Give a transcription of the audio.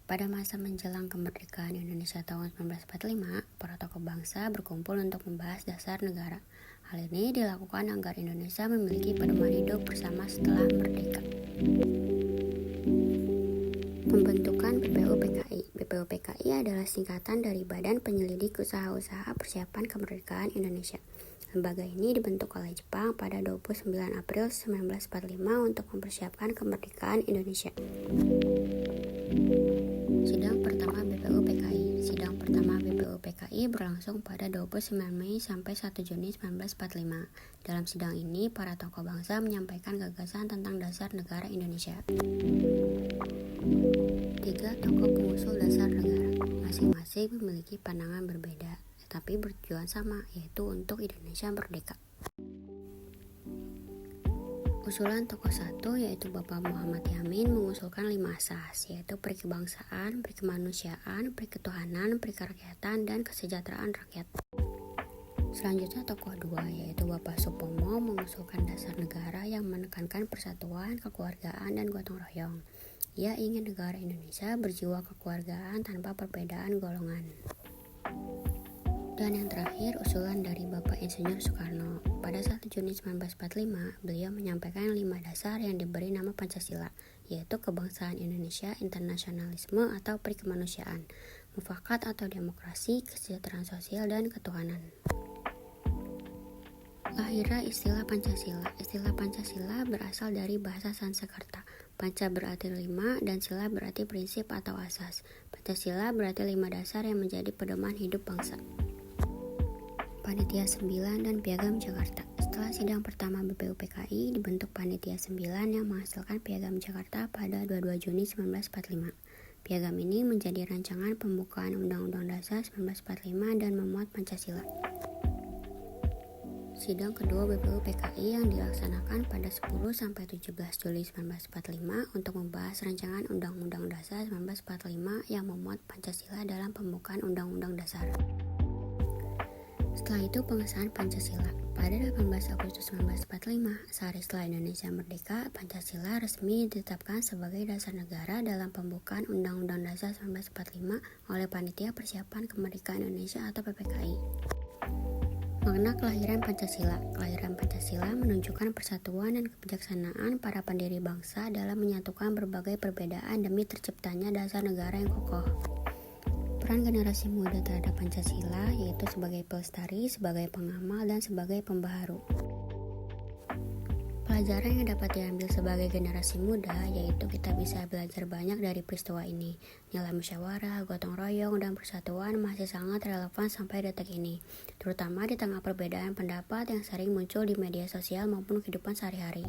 Pada masa menjelang kemerdekaan Indonesia tahun 1945, para tokoh bangsa berkumpul untuk membahas dasar negara. Hal ini dilakukan agar Indonesia memiliki pedoman hidup bersama setelah merdeka. Pembentukan BPUPKI. BPUPKI adalah singkatan dari Badan Penyelidik Usaha-Usaha Persiapan Kemerdekaan Indonesia. Lembaga ini dibentuk oleh Jepang pada 29 April 1945 untuk mempersiapkan kemerdekaan Indonesia. Sidang pertama BPUPKI. Sidang pertama BPUPKI berlangsung pada 29 Mei sampai 1 Juni 1945. Dalam sidang ini, para tokoh bangsa menyampaikan gagasan tentang dasar negara Indonesia. 3 tokoh pengusul dasar negara. Masing-masing memiliki pandangan berbeda, tetapi bertujuan sama, yaitu untuk Indonesia merdeka. Usulan tokoh 1 yaitu Bapak Muhammad Yamin mengusulkan 5 asas, yaitu perikebangsaan, perikemanusiaan, periketuhanan, perikerakyatan, dan kesejahteraan rakyat. Selanjutnya tokoh 2 yaitu Bapak Supomo mengusulkan dasar negara yang menekankan persatuan, kekeluargaan, dan gotong royong. Ia ingin negara Indonesia berjiwa kekeluargaan tanpa perbedaan golongan. Dan yang terakhir, usulan dari Bapak Insinyur Soekarno. Pada 1 Juni 1945, beliau menyampaikan 5 dasar yang diberi nama Pancasila, yaitu kebangsaan Indonesia, internasionalisme atau perikemanusiaan, mufakat atau demokrasi, kesejahteraan sosial, dan ketuhanan. Lahirnya istilah Pancasila. Istilah Pancasila berasal dari bahasa Sanskerta. Panca berarti 5 dan sila berarti prinsip atau asas. Pancasila berarti 5 dasar yang menjadi pedoman hidup bangsa. Panitia 9 dan Piagam Jakarta. Setelah sidang pertama BPUPKI, dibentuk Panitia 9 yang menghasilkan Piagam Jakarta pada 22 Juni 1945. Piagam ini menjadi rancangan pembukaan Undang-Undang Dasar 1945 dan memuat Pancasila. Sidang kedua BPUPKI yang dilaksanakan pada 10-17 Juli 1945 untuk membahas rancangan Undang-Undang Dasar 1945 yang memuat Pancasila dalam pembukaan Undang-Undang Dasar. Setelah itu pengesahan Pancasila. Pada 18 Agustus 1945, sehari setelah Indonesia merdeka, Pancasila resmi ditetapkan sebagai dasar negara dalam pembukaan Undang-Undang Dasar 1945 oleh Panitia Persiapan Kemerdekaan Indonesia atau PPKI. Makna kelahiran Pancasila. Kelahiran Pancasila menunjukkan persatuan dan kebijaksanaan para pendiri bangsa dalam menyatukan berbagai perbedaan demi terciptanya dasar negara yang kokoh. Peran generasi muda terhadap Pancasila yaitu sebagai pelestari, sebagai pengamal, dan sebagai pembaharu. Pelajaran yang dapat diambil sebagai generasi muda yaitu kita bisa belajar banyak dari peristiwa ini. Nilai musyawarah, gotong royong, dan persatuan masih sangat relevan sampai detik ini, terutama di tengah perbedaan pendapat yang sering muncul di media sosial maupun kehidupan sehari-hari.